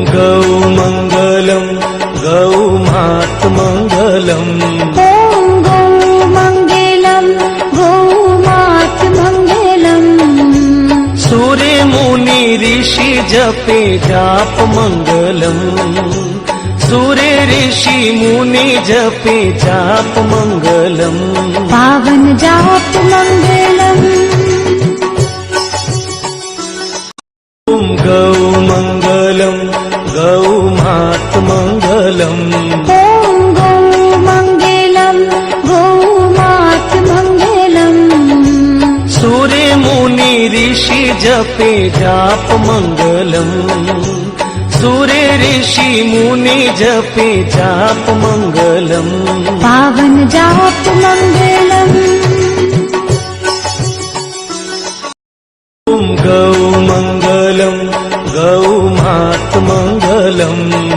गौ मंगलम गौ मात मंगलम। ॐ गौ मंगलम गौ मात मंगलम। सूर्य मुनि ऋषि जपे जाप मंगलम। सूर्य ऋषि मुनि जपे जाप मंगलम। पावन जाप मंगलम। ॐ गौ मंगलम गौ मात मंगलम। ॐ गौ मंगलम गौ मात मंगलम। सूर्य मुनि ऋषि जपे जाप मंगलम। सूर्य ऋषि मुनि जपे जाप मंगलम। पावन जाप मंगलम। ॐ गौ मंगलम गौ मात मंगलम।